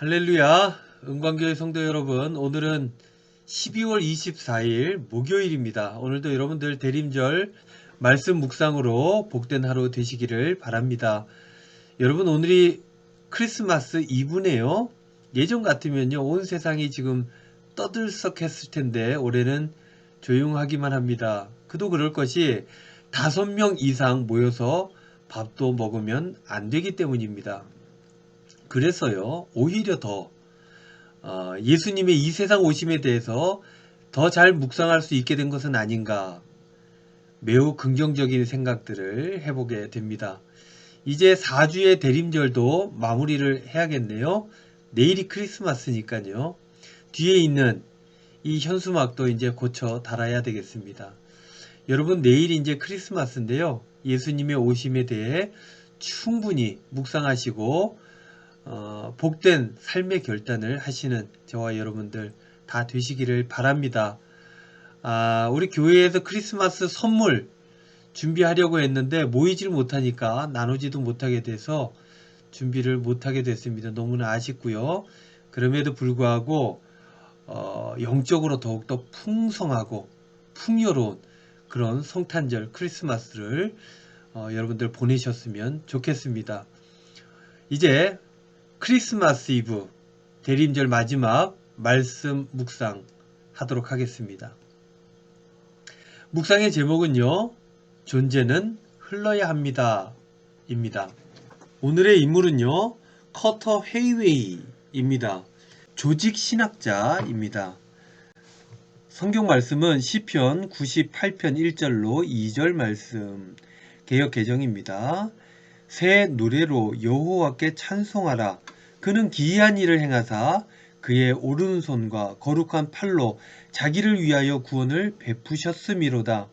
할렐루야, 은광교회 성도 여러분, 오늘은 12월 24일 목요일입니다. 오늘도 여러분들 대림절 말씀 묵상으로 복된 하루 되시기를 바랍니다. 여러분, 오늘이 크리스마스 이브네요. 예전 같으면요, 온 세상이 지금 떠들썩했을 텐데 올해는 조용하기만 합니다. 그도 그럴 것이 5명 이상 모여서 밥도 먹으면 안 되기 때문입니다. 그래서요, 오히려 더 예수님의 이 세상 오심에 대해서 더 잘 묵상할 수 있게 된 것은 아닌가, 매우 긍정적인 생각들을 해보게 됩니다. 이제 4주의 대림절도 마무리를 해야겠네요. 내일이 크리스마스니까요. 뒤에 있는 이 현수막도 이제 고쳐 달아야 되겠습니다. 여러분, 내일이 이제 크리스마스인데요. 예수님의 오심에 대해 충분히 묵상하시고 복된 삶의 결단을 하시는 저와 여러분들 다 되시기를 바랍니다. 우리 교회에서 크리스마스 선물 준비하려고 했는데 모이질 못하니까 나누지도 못하게 돼서 준비를 못하게 됐습니다. 너무나 아쉽고요. 그럼에도 불구하고 영적으로 더욱더 풍성하고 풍요로운 그런 성탄절 크리스마스를 여러분들 보내셨으면 좋겠습니다. 이제 크리스마스 이브 대림절 마지막 말씀 묵상 하도록 하겠습니다. 묵상의 제목은요, 존재는 흘러야 합니다 입니다. 오늘의 인물은요, 커터 헤이웨이입니다. 조직 신학자입니다. 성경 말씀은 시편 98편 1절로 2절 말씀, 개역 개정입니다. 새 노래로 여호와께 찬송하라. 그는 기이한 일을 행하사 그의 오른손과 거룩한 팔로 자기를 위하여 구원을 베푸셨음이로다.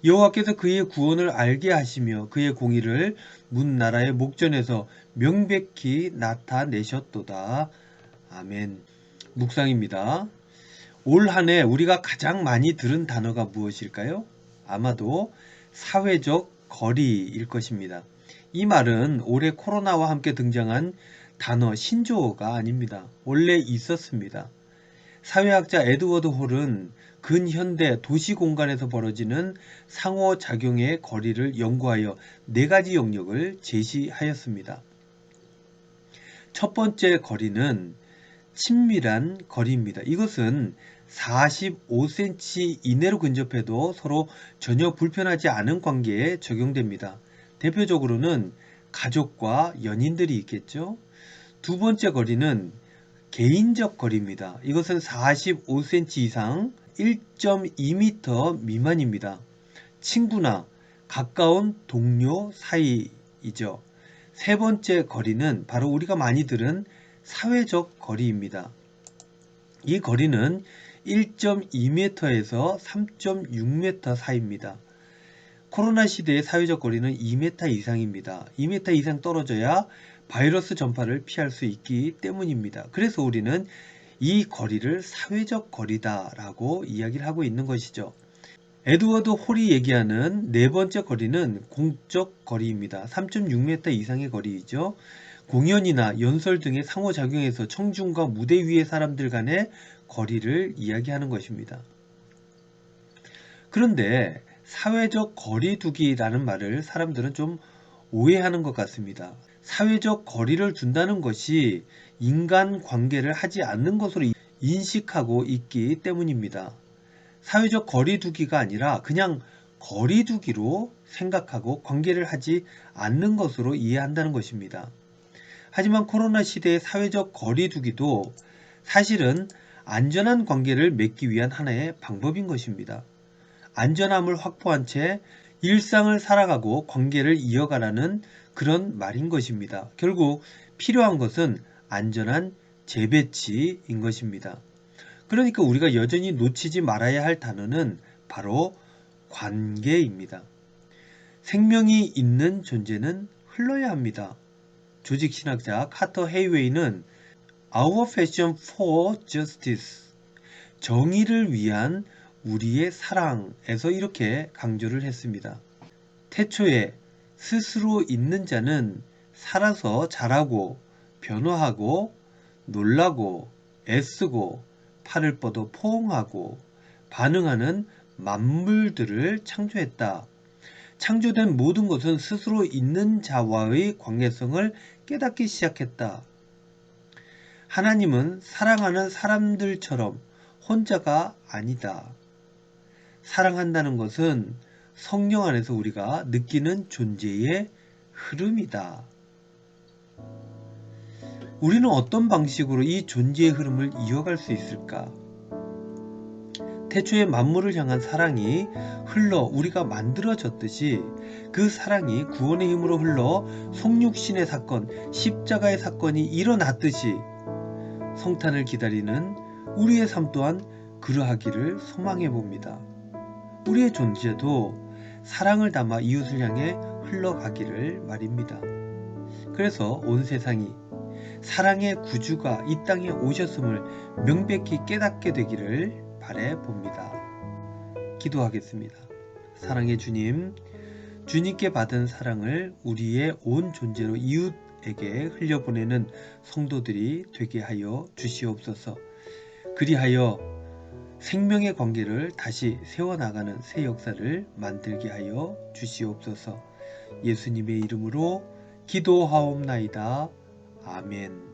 여호와께서 그의 구원을 알게 하시며 그의 공의를 문 나라의 목전에서 명백히 나타내셨도다. 아멘. 묵상입니다. 올 한 해 우리가 가장 많이 들은 단어가 무엇일까요? 아마도 사회적 거리일 것입니다. 이 말은 올해 코로나와 함께 등장한 단어 신조어가 아닙니다. 원래 있었습니다. 사회학자 에드워드 홀은 근현대 도시 공간에서 벌어지는 상호작용의 거리를 연구하여 4가지 영역을 제시하였습니다. 첫 번째 거리는 친밀한 거리입니다. 이것은 45cm 이내로 근접해도 서로 전혀 불편하지 않은 관계에 적용됩니다. 대표적으로는 가족과 연인들이 있겠죠. 두 번째 거리는 개인적 거리입니다. 이것은 45cm 이상 1.2m 미만입니다. 친구나 가까운 동료 사이이죠. 세 번째 거리는 바로 우리가 많이 들은 사회적 거리입니다. 이 거리는 1.2m에서 3.6m 사이입니다. 코로나 시대의 사회적 거리는 2m 이상입니다. 2m 이상 떨어져야 바이러스 전파를 피할 수 있기 때문입니다. 그래서 우리는 이 거리를 사회적 거리다라고 이야기를 하고 있는 것이죠. 에드워드 홀이 얘기하는 네 번째 거리는 공적 거리입니다. 3.6m 이상의 거리이죠. 공연이나 연설 등의 상호작용에서 청중과 무대 위의 사람들 간의 거리를 이야기하는 것입니다. 그런데 사회적 거리두기라는 말을 사람들은 좀 오해하는 것 같습니다. 사회적 거리를 둔다는 것이 인간관계를 하지 않는 것으로 인식하고 있기 때문입니다. 사회적 거리두기가 아니라 그냥 거리두기로 생각하고 관계를 하지 않는 것으로 이해한다는 것입니다. 하지만 코로나 시대의 사회적 거리두기도 사실은 안전한 관계를 맺기 위한 하나의 방법인 것입니다. 안전함을 확보한 채 일상을 살아가고 관계를 이어가라는 그런 말인 것입니다. 결국 필요한 것은 안전한 재배치인 것입니다. 그러니까 우리가 여전히 놓치지 말아야 할 단어는 바로 관계입니다. 생명이 있는 존재는 흘러야 합니다. 조직신학자 카터 헤이웨이는 Our Passion for Justice, 정의를 위한 우리의 사랑에서 이렇게 강조를 했습니다. 태초에 스스로 있는 자는 살아서 자라고 변화하고 놀라고 애쓰고 팔을 뻗어 포옹하고 반응하는 만물들을 창조했다. 창조된 모든 것은 스스로 있는 자와의 관계성을 깨닫기 시작했다. 하나님은 사랑하는 사람들처럼 혼자가 아니다. 사랑한다는 것은 성령 안에서 우리가 느끼는 존재의 흐름이다. 우리는 어떤 방식으로 이 존재의 흐름을 이어갈 수 있을까? 태초에 만물을 향한 사랑이 흘러 우리가 만들어졌듯이 그 사랑이 구원의 힘으로 흘러 성육신의 사건, 십자가의 사건이 일어났듯이 성탄을 기다리는 우리의 삶 또한 그러하기를 소망해 봅니다. 우리의 존재도 사랑을 담아 이웃을 향해 흘러가기를 말입니다. 그래서 온 세상이 사랑의 구주가 이 땅에 오셨음을 명백히 깨닫게 되기를 바래 봅니다. 기도하겠습니다. 사랑의 주님, 주님께 받은 사랑을 우리의 온 존재로 이웃에게 흘려보내는 성도들이 되게 하여 주시옵소서. 그리하여 생명의 관계를 다시 세워나가는 새 역사를 만들게 하여 주시옵소서. 예수님의 이름으로 기도하옵나이다. 아멘.